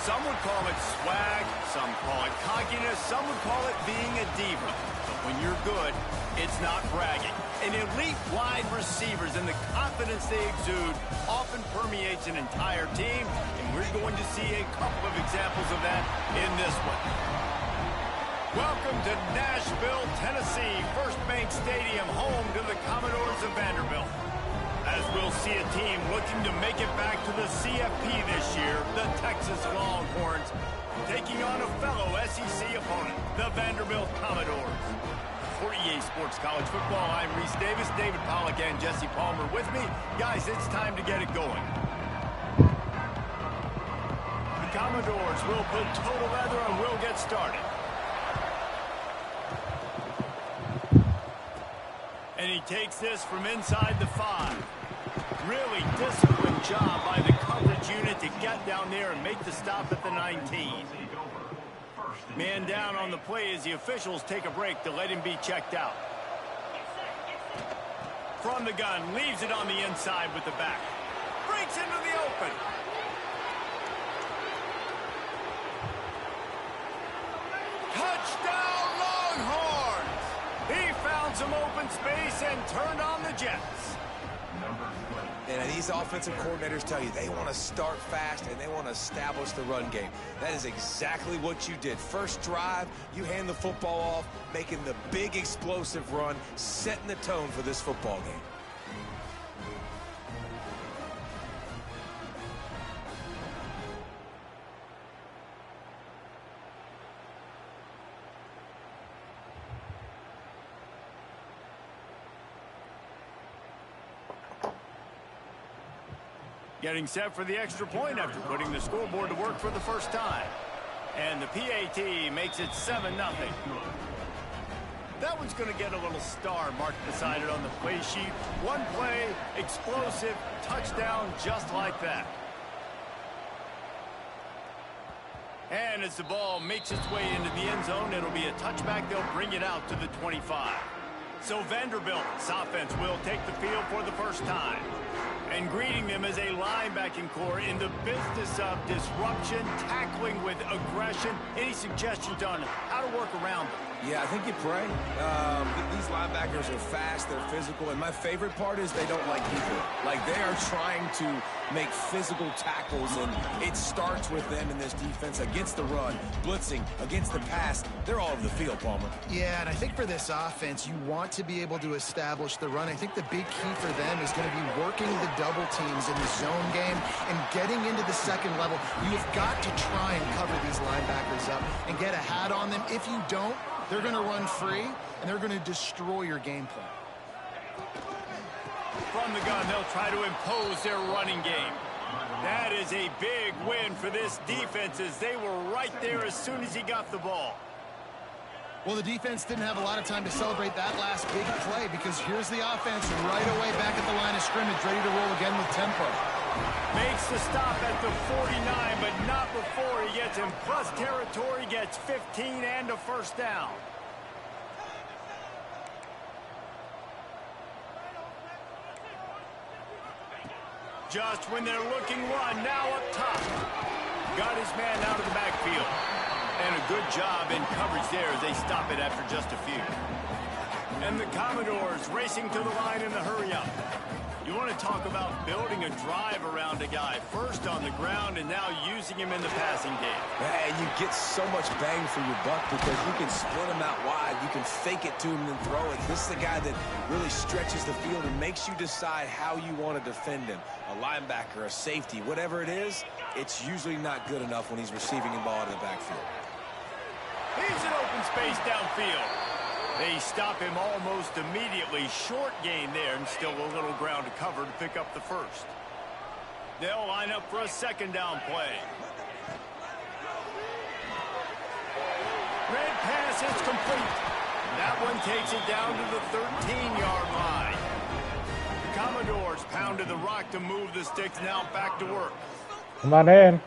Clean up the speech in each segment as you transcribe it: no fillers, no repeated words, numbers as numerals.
Some would call it swag, some call it cockiness, some would call it being a diva. But when you're good, it's not bragging. And elite wide receivers and the confidence they exude often permeates an entire team, and we're going to see a couple of examples of that in this one. Welcome to Nashville, Tennessee, First Bank Stadium, home to the Commodores of Vanderbilt. As we'll see a team looking to make it back to the CFP this year, the Texas Longhorns, taking on a fellow SEC opponent, the Vanderbilt Commodores. For EA Sports College Football, I'm Reese Davis, David Pollack, and Jesse Palmer with me. Guys, it's time to get it going. The Commodores will put total leather and we'll get started. And he takes this from inside the 5. Really disciplined job by the coverage unit to get down there and make the stop at the 19. Man down on the play as the officials take a break to let him be checked out. From the gun, leaves it on the inside with the back. Breaks into the open. Touchdown, Longhorns! He found some open space and turned on the Jets. And these offensive coordinators tell you they want to start fast and they want to establish the run game. That is exactly what you did. First drive, you hand the football off, making the big explosive run, setting the tone for this football game. Getting set for the extra point after putting the scoreboard to work for the first time. And the PAT makes it 7-0. That one's going to get a little star marked beside it on the play sheet. One play, explosive, touchdown, just like that. And as the ball makes its way into the end zone, it'll be a touchback. They'll bring it out to the 25. So Vanderbilt's offense will take the field for the first time. And greeting them as a linebacking core in the business of disruption, tackling with aggression. Any suggestions on how to work around them? Yeah, I think you pray. These linebackers are fast, they're physical, and my favorite part is they don't like people. Like, they are trying to make physical tackles, and it starts with them in this defense against the run, blitzing, against the pass. They're all over the field, Palmer. Yeah, and I think for this offense, you want to be able to establish the run. I think the big key for them is going to be working the double teams in the zone game and getting into the second level. You've got to try and cover these linebackers up and get a hat on them. If you don't, they're going to run free, and they're going to destroy your game plan. From the gun, they'll try to impose their running game. That is a big win for this defense, as they were right there as soon as he got the ball. Well, the defense didn't have a lot of time to celebrate that last big play, because here's the offense right away back at the line of scrimmage, ready to roll again with tempo. Makes the stop at the 49, but not before he gets in plus territory, gets 15 and a first down. Just when they're looking one, now up top. Got his man out of the backfield. And a good job in coverage there as they stop it after just a few. And the Commodores racing to the line in the hurry-up. You want to talk about building a drive around a guy. First on the ground and now using him in the passing game. And you get so much bang for your buck because you can split him out wide. You can fake it to him and throw it. This is the guy that really stretches the field and makes you decide how you want to defend him. A linebacker, a safety, whatever it is, it's usually not good enough when he's receiving the ball out of the backfield. He's in open space downfield. They stop him almost immediately. Short gain there, and still a little ground to cover to pick up the first. They'll line up for a second down play. Red pass is complete. That one takes it down to the 13-yard line. The Commodores pounded the rock to move the sticks, now back to work. Come on in.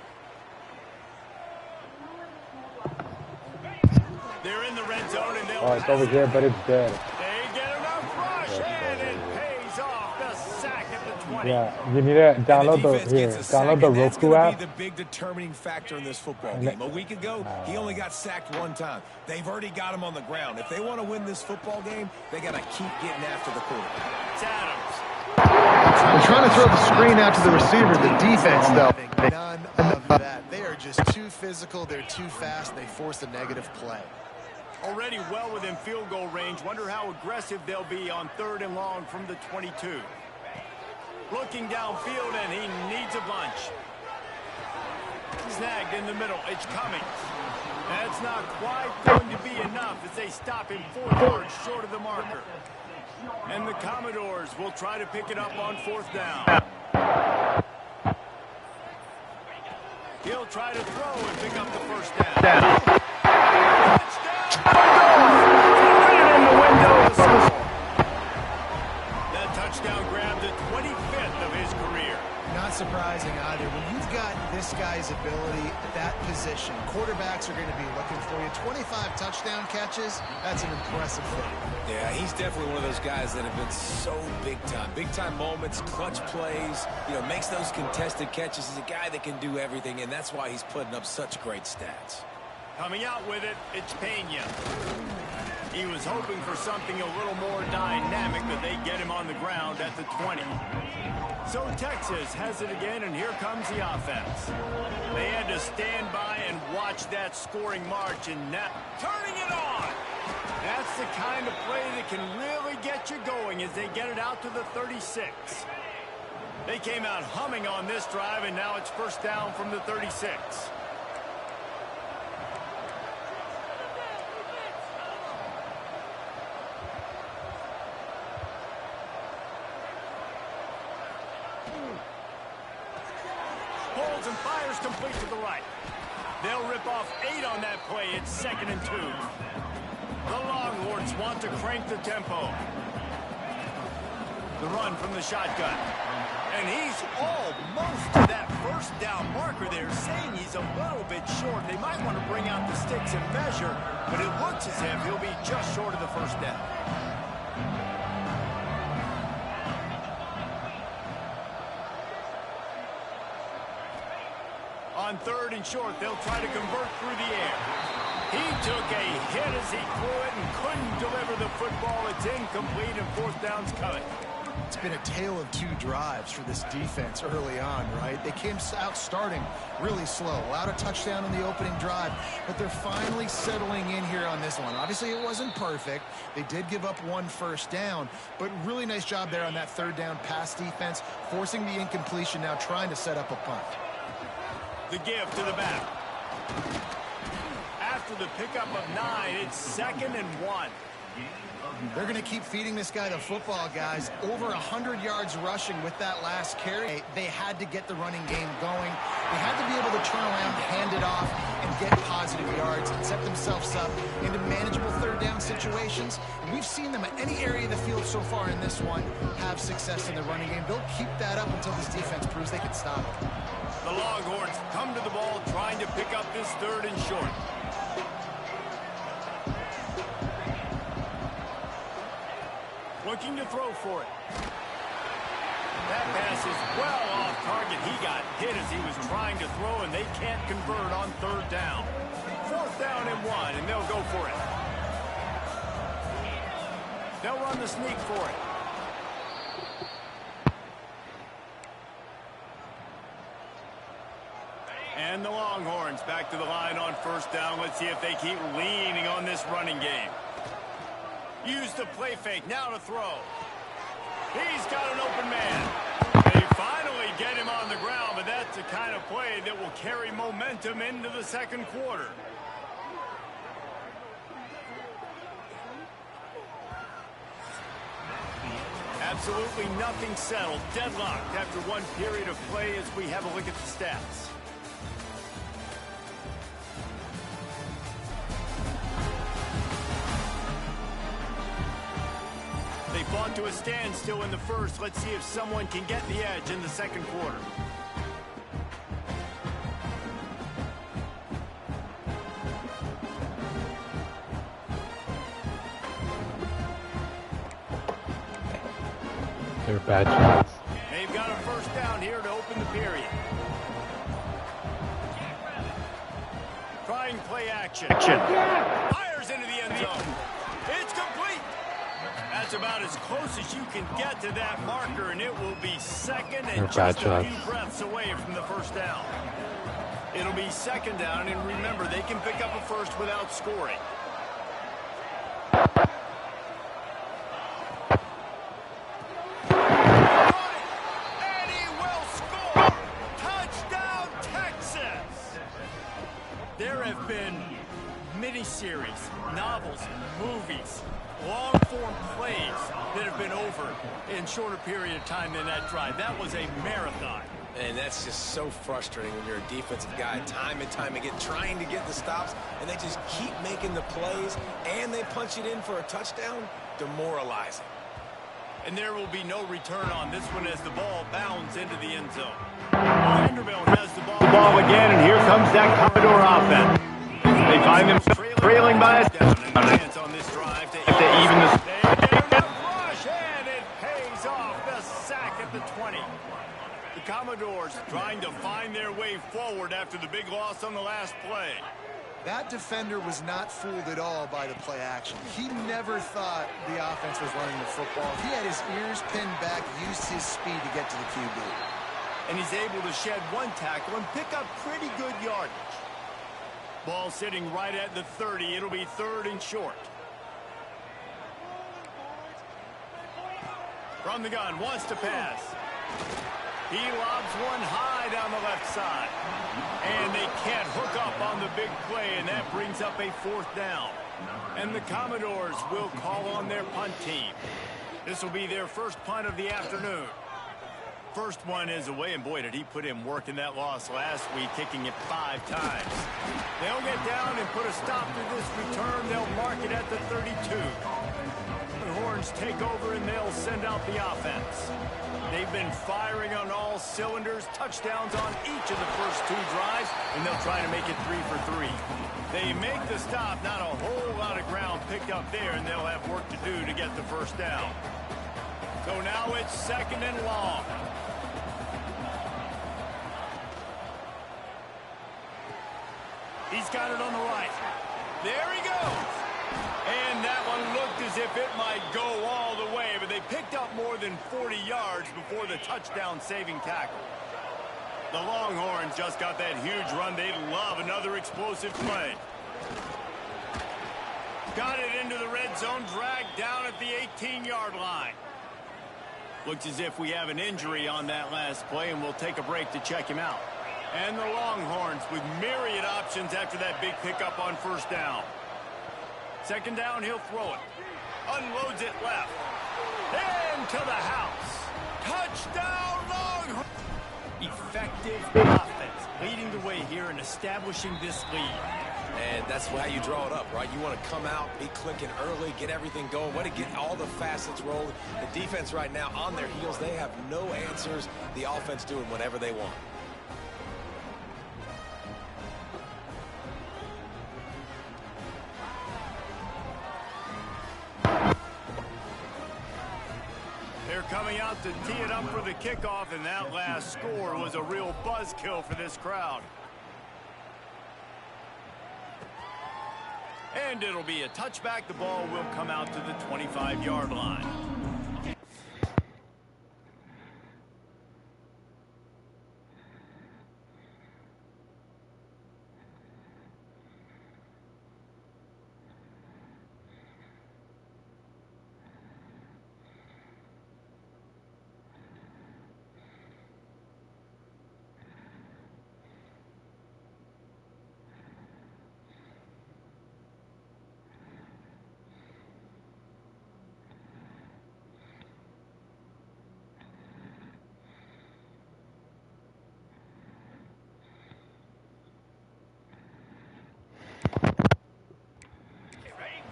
They're in the red zone, and they'll it's over here, but it's dead. They get enough rush, and it pays off. The sack at the 20. 20. Yeah, you need to download download the Roku app. The big determining factor in this football game. A week ago, he only got sacked one time. They've already got him on the ground. If they want to win this football game, they got to keep getting after the quarterback. It's Adams. They're trying to throw the screen out to the receiver. The defense, though. None of that. They are just too physical. They're too fast. They force a negative play. Already well within field goal range. Wonder how aggressive they'll be on 3rd and long from the 22. Looking downfield, and he needs a bunch. Snagged in the middle. It's coming. That's not quite going to be enough as they stop him 4 yards short of the marker. And the Commodores will try to pick it up on 4th down. He'll try to throw and pick up the first down. Touchdown! Right in the window. That touchdown grabbed the 25th of his career. Not surprising either. When you've got this guy's ability at that position, quarterbacks are going to be looking for you. 25 touchdown catches, that's an impressive thing. Yeah, he's definitely one of those guys that have been so big time. Big time moments, clutch plays, makes those contested catches. He's a guy that can do everything, and that's why he's putting up such great stats. Coming out with it, it's Pena. He was hoping for something a little more dynamic, but they get him on the ground at the 20. So Texas has it again, and here comes the offense. They had to stand by and watch that scoring march, and now turning it on. That's the kind of play that can really get you going as they get it out to the 36. They came out humming on this drive, and now it's 1st down from the 36. Holds and fires complete to the right. They'll rip off 8 on that play. It's 2nd and 2. The Longhorns want to crank the tempo. The run from the shotgun. And he's almost to that 1st down marker there, saying he's a little bit short. They might want to bring out the sticks and measure, but it looks as if he'll be just short of the 1st down. On 3rd and short, they'll try to convert through the air. He took a hit as he threw it and couldn't deliver the football. It's incomplete, and 4th down's coming. It's been a tale of 2 drives for this defense early on, right? They came out starting really slow. Allowed a touchdown on the opening drive, but they're finally settling in here on this one. Obviously, it wasn't perfect. They did give up 1 1st down, but really nice job there on that 3rd down pass defense, forcing the incompletion, now trying to set up a punt. The give to the back. After the pickup of 9, it's 2nd and 1. They're going to keep feeding this guy the football, guys. Over 100 yards rushing with that last carry. They had to get the running game going. They had to be able to turn around, hand it off, and get positive yards and set themselves up into manageable 3rd down situations. And we've seen them at any area of the field so far in this one have success in the running game. They'll keep that up until this defense proves they can stop it. The Longhorns come to the ball trying to pick up this 3rd and short. Looking to throw for it. That pass is well off target. He got hit as he was trying to throw, and they can't convert on 3rd down. 4th down and 1, and they'll go for it. They'll run the sneak for it. And the Longhorns back to the line on 1st down. Let's see if they keep leaning on this running game. Use the play fake, now to throw. He's got an open man. They finally get him on the ground, but that's the kind of play that will carry momentum into the 2nd quarter. Absolutely nothing settled. Deadlocked after 1 period of play as we have a look at the stats. They fought to a standstill in the 1st. Let's see if someone can get the edge in the 2nd quarter. They're bad shots. They've got got a first down here to open the period. Trying play action. Fires into the end zone. It's complete. That's about as close as you can get to that marker, and it will be second and just a few breaths away from the first down. It'll be second down, and remember, they can pick up a first without scoring. And he will score! Touchdown, Texas! There have been miniseries, novels, movies, long-form plays that have been over in shorter period of time than that drive. That was a marathon. And that's just so frustrating when you're a defensive guy, time and time again, trying to get the stops, and they just keep making the plays, and they punch it in for a touchdown. Demoralizing. And there will be no return on this one as the ball bounds into the end zone. Vanderbilt has the ball again, and here comes that Commodore offense. They find themselves trailing by a chance on this drive to even the rush, and it pays off the sack at the 20. The Commodores trying to find their way forward after the big loss on the last play. That defender was not fooled at all by the play action. He never thought the offense was running the football. He had his ears pinned back, used his speed to get to the QB. And he's able to shed one tackle and pick up pretty good yardage. Ball sitting right at the 30. It'll be third and short. From the gun, wants to pass. He lobs one high down the left side. And they can't hook up on the big play, and that brings up a fourth down. And the Commodores will call on their punt team. This will be their first punt of the afternoon. First one is away, and boy, did he put in work in that loss last week, kicking it 5 times. They'll get down and put a stop to this return. They'll mark it at the 32. The Horns take over, and they'll send out the offense. They've been firing on all cylinders, touchdowns on each of the first 2 drives, and they'll try to make it 3 for 3. They make the stop, not a whole lot of ground picked up there, and they'll have work to do to get the first down. So now it's second and long. He's got it on the right. There he goes. And that one looked as if it might go all the way, but they picked up more than 40 yards before the touchdown-saving tackle. The Longhorns just got that huge run. They love another explosive play. Got it into the red zone, dragged down at the 18-yard line. Looks as if we have an injury on that last play, and we'll take a break to check him out. And the Longhorns with myriad options after that big pickup on first down. Second down, he'll throw it. Unloads it left. Into the house. Touchdown, Longhorns. Effective offense, leading the way here and establishing this lead. And that's how you draw it up, right? You want to come out, be clicking early, get everything going, want to get all the facets rolling. The defense right now on their heels, they have no answers. The offense doing whatever they want. They're coming out to tee it up for the kickoff, and that last score was a real buzzkill for this crowd. And it'll be a touchback. The ball will come out to the 25-yard line.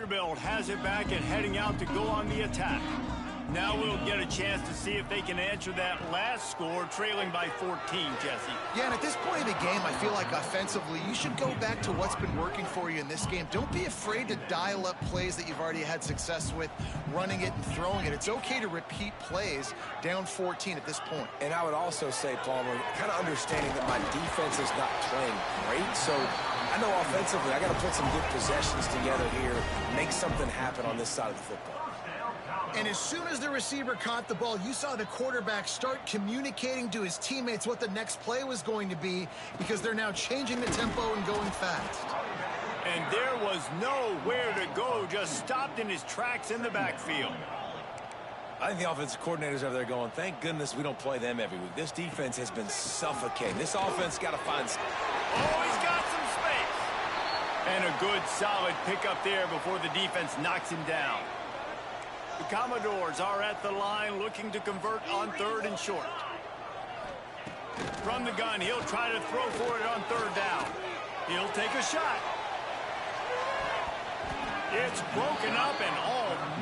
Vanderbilt has it back and heading out to go on the attack. Now we'll get a chance to see if they can answer that last score, trailing by 14, Jesse. Yeah, and at this point of the game, I feel like offensively, you should go back to what's been working for you in this game. Don't be afraid to dial up plays that you've already had success with, running it and throwing it. It's okay to repeat plays down 14 at this point. And I would also say, Palmer, kind of understanding that my defense is not playing great, so I know offensively I got to put some good possessions together here, make something happen on this side of the football. And as soon as the receiver caught the ball, you saw the quarterback start communicating to his teammates what the next play was going to be, because they're now changing the tempo and going fast. And there was nowhere to go, just stopped in his tracks in the backfield. I think the offensive coordinators over there going, thank goodness we don't play them every week. This defense has been suffocating. This offense got to find... Oh, he's got some space. And a good, solid pickup there before the defense knocks him down. The Commodores are at the line looking to convert on 3rd and short. From the gun, he'll try to throw for it on 3rd down. He'll take a shot. It's broken up and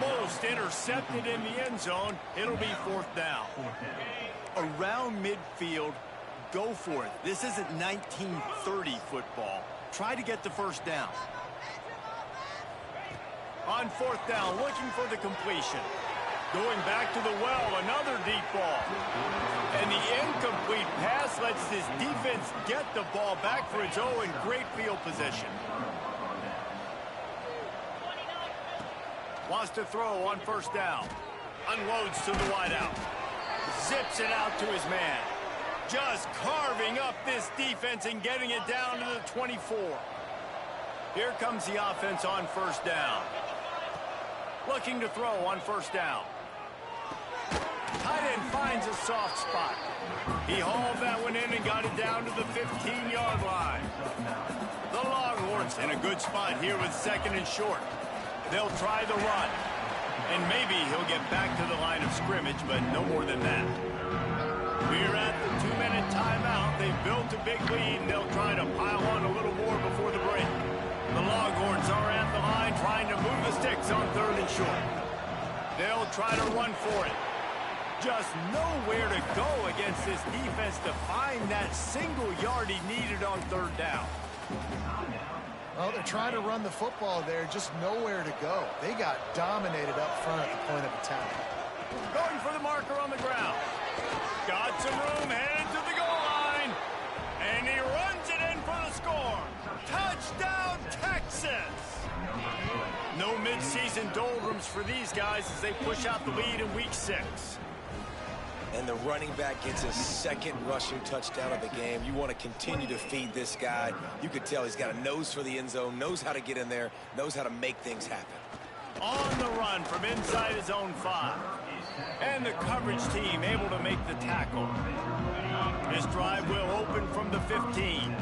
almost intercepted in the end zone. It'll be 4th down. Around midfield, go for it. This isn't 1930 football. Try to get the 1st down. On 4th down, looking for the completion. Going back to the well, another deep ball. And the incomplete pass lets this defense get the ball back for its own great field position. Wants to throw on 1st down. Unloads to the wideout. Zips it out to his man. Just carving up this defense and getting it down to the 24. Here comes the offense on 1st down. Looking to throw on 1st down. Tight end finds a soft spot. He hauled that one in and got it down to the 15-yard line. The Longhorns in a good spot here with 2nd and short. They'll try the run. And maybe he'll get back to the line of scrimmage, but no more than that. We're at the 2-minute timeout. They've built a big lead, and they'll try to pile on a little more before the break. The Longhorns are at the line trying to move the sticks on 3rd and short. They'll try to run for it. Just nowhere to go against this defense to find that single yard he needed on 3rd down. Well, they're trying to run the football there, just nowhere to go. They got dominated up front at the point of attack. Going for the marker on the ground. Got some room, headed to the goal line. And he runs it in for the score. Touchdown, Texas! No midseason doldrums for these guys as they push out the lead in week 6. And the running back gets his 2nd rushing touchdown of the game. You want to continue to feed this guy. You could tell he's got a nose for the end zone, knows how to get in there, knows how to make things happen. On the run from inside his own 5. And the coverage team able to make the tackle. This drive will open from the 15.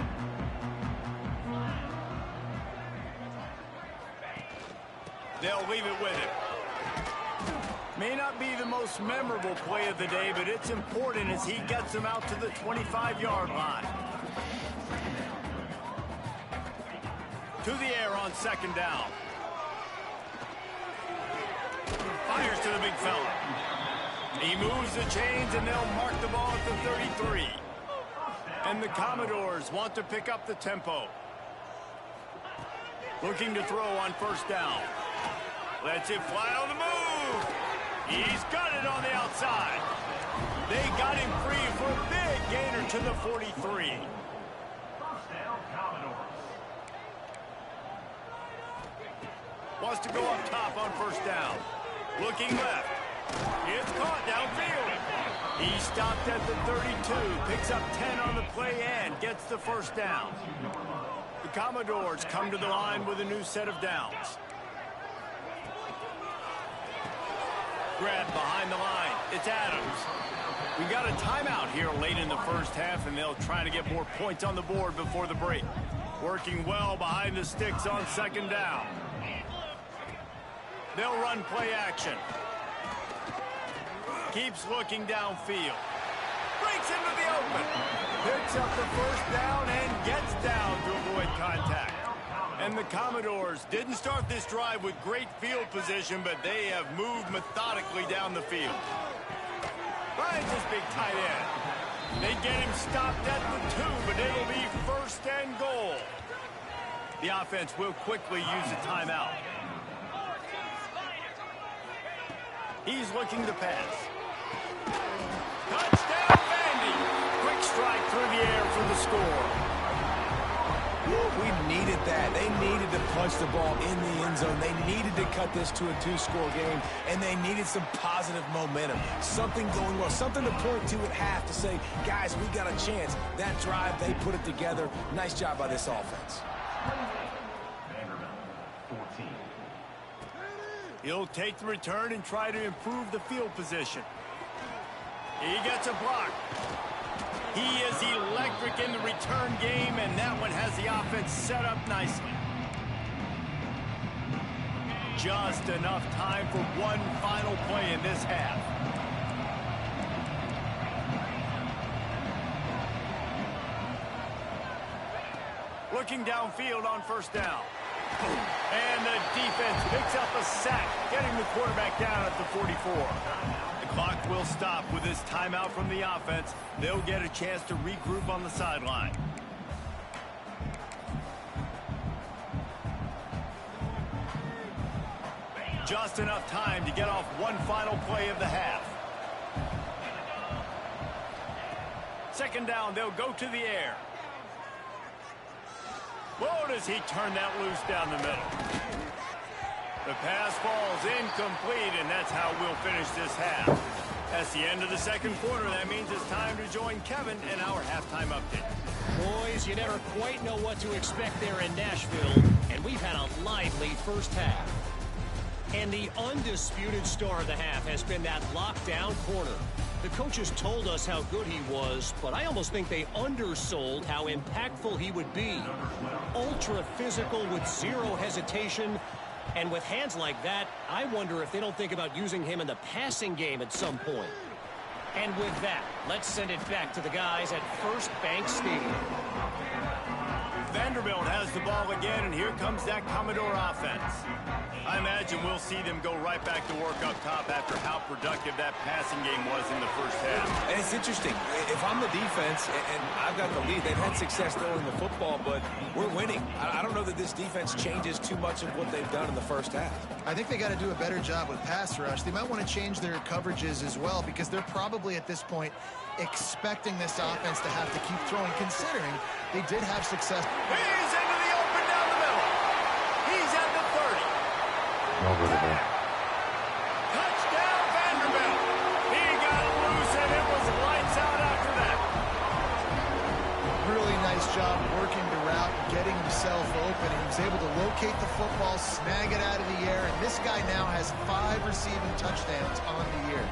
They'll leave it with him. May not be the most memorable play of the day, but it's important as he gets them out to the 25-yard line. To the air on 2nd down. Fires to the big fella. He moves the chains, and they'll mark the ball at the 33. And the Commodores want to pick up the tempo. Looking to throw on 1st down. Lets it fly on the move. He's got it on the outside. They got him free for a big gainer to the 43. Wants to go up top on 1st down. Looking left. It's caught downfield. He stopped at the 32. Picks up 10 on the play and gets the 1st down. The Commodores come to the line with a new set of downs. Grab behind the line. It's Adams. We got a timeout here late in the 1st half, and they'll try to get more points on the board before the break. Working well behind the sticks on 2nd down. They'll run play action. Keeps looking downfield. Breaks into the open. Picks up the 1st down and gets down to avoid contact. And the Commodores didn't start this drive with great field position, but they have moved methodically down the field. Finds this big tight end. They get him stopped at the 2, but it'll be 1st and goal. The offense will quickly use a timeout. He's looking to pass. Touchdown, Vandy. Quick strike through the air for the score. We needed that. They needed to punch the ball in the end zone. They needed to cut this to a 2-score game, and they needed some positive momentum. Something going well, something to point to at half to say, guys, we got a chance. That drive, they put it together. Nice job by this offense. He'll take the return and try to improve the field position. He gets a block. He is electric in the return game, and that one has the offense set up nicely. Just enough time for one final play in this half. Looking downfield on 1st down. And the defense picks up a sack, getting the quarterback down at the 44. The clock will stop with this timeout from the offense. They'll get a chance to regroup on the sideline. Just enough time to get off one final play of the half. 2nd down, they'll go to the air. Whoa, does he turn that loose down the middle. The pass falls incomplete, and that's how we'll finish this half. That's the end of the 2nd quarter. That means it's time to join Kevin in our halftime update. Boys, you never quite know what to expect there in Nashville, and we've had a lively 1st half. And the undisputed star of the half has been that lockdown corner. The coaches told us how good he was, but I almost think they undersold how impactful he would be. Ultra physical with zero hesitation. And with hands like that, I wonder if they don't think about using him in the passing game at some point. And with that, let's send it back to the guys at First Bank Stadium. Vanderbilt has the ball again, and here comes that Commodore offense. I imagine we'll see them go right back to work up top after how productive that passing game was in the 1st half. And it's interesting. If I'm the defense and I've got the lead, they've had success throwing the football, but we're winning. I don't know that this defense changes too much of what they've done in the 1st half. I think they got to do a better job with pass rush. They might want to change their coverages as well, because they're probably at this point expecting this offense to have to keep throwing, considering they did have success. He's into the open down the middle. He's at the 30. Touchdown, Vanderbilt. He got loose, and it was lights out after that. Really nice job working the route, getting himself open. He was able to locate the football, snag it out of the air, and this guy now has 5 receiving touchdowns on the year.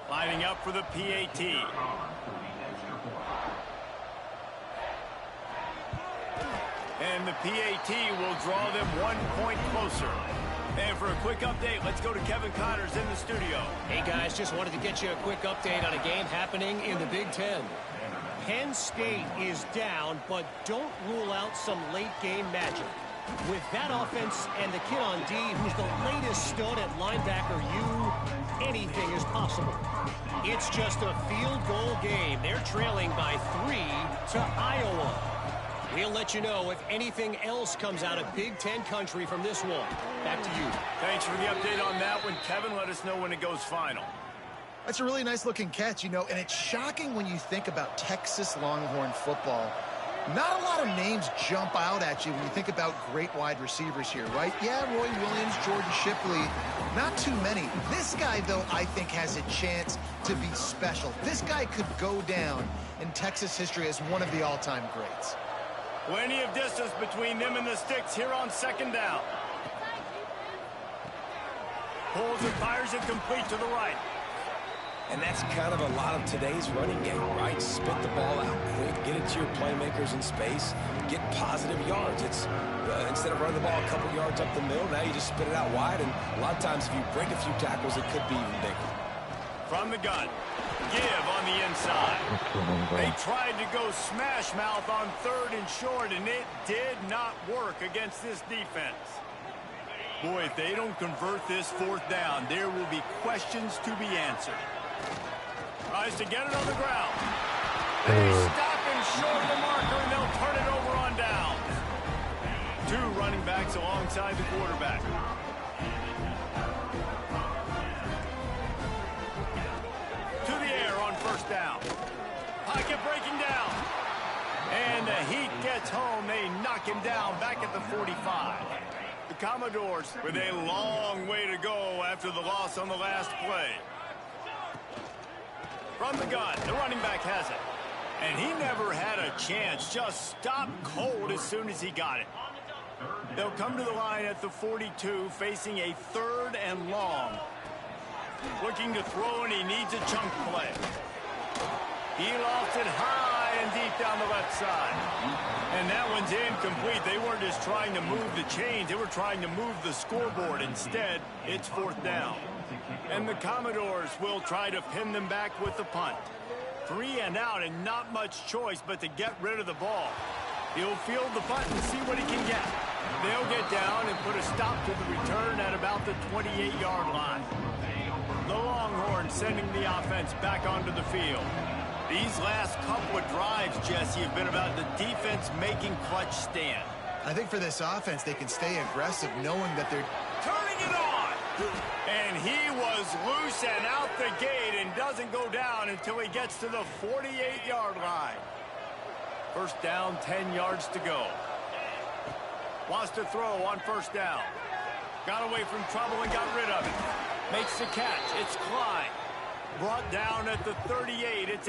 Lining up for the PAT. And the PAT will draw them 1 point closer. And for a quick update, let's go to Kevin Connors in the studio. Hey, guys, just wanted to get you a quick update on a game happening in the Big Ten. Penn State is down, but don't rule out some late-game magic. With that offense and the kid on D, who's the latest stud at linebacker U, anything is possible. It's just a field goal game. They're trailing by 3 to Iowa. We'll let you know if anything else comes out of Big Ten country from this one. Back to you. Thanks for the update on that one, Kevin. Let us know when it goes final. That's a really nice looking catch, you know, and it's shocking when you think about Texas Longhorn football. Not a lot of names jump out at you when you think about great wide receivers here, right? Yeah, Roy Williams, Jordan Shipley, not too many. This guy, though, I think has a chance to be special. This guy could go down in Texas history as one of the all-time greats. Plenty of distance between them and the sticks here on 2nd down. Pulls and fires it complete to the right. And that's kind of a lot of today's running game, right? Spit the ball out quick, get it to your playmakers in space, get positive yards. It's instead of running the ball a couple yards up the middle, now you just spit it out wide, and a lot of times if you break a few tackles, it could be even bigger. From the gun, give on the inside. They tried to go smash mouth on 3rd and short, and it did not work against this defense. Boy, if they don't convert this 4th down, there will be questions to be answered. Tries to get it on the ground. They stop him short of the marker, and they'll turn it over on down. 2 running backs alongside the quarterback. To the air on 1st down. Pocket breaking down. And the heat gets home. They knock him down back at the 45. The Commodores with a long way to go after the loss on the last play. From the gun, the running back has it. And he never had a chance. Just stopped cold as soon as he got it. They'll come to the line at the 42, facing a 3rd and long. Looking to throw, and he needs a chunk play. He lofts it high and deep down the left side. And that one's incomplete. They weren't just trying to move the chains. They were trying to move the scoreboard. Instead, it's 4th down. And the Commodores will try to pin them back with the punt. 3 and out, and not much choice but to get rid of the ball. He'll field the punt and see what he can get. They'll get down and put a stop to the return at about the 28-yard line. The Longhorns sending the offense back onto the field. These last couple of drives, Jesse, have been about the defense making clutch stand. I think for this offense, they can stay aggressive knowing that they're Turning it on! And he was loose and out the gate and doesn't go down until he gets to the 48-yard line. 1st down, 10 yards to go. Wants to throw on 1st down. Got away from trouble and got rid of it. Makes the catch. It's Klein. Brought down at the 38. It's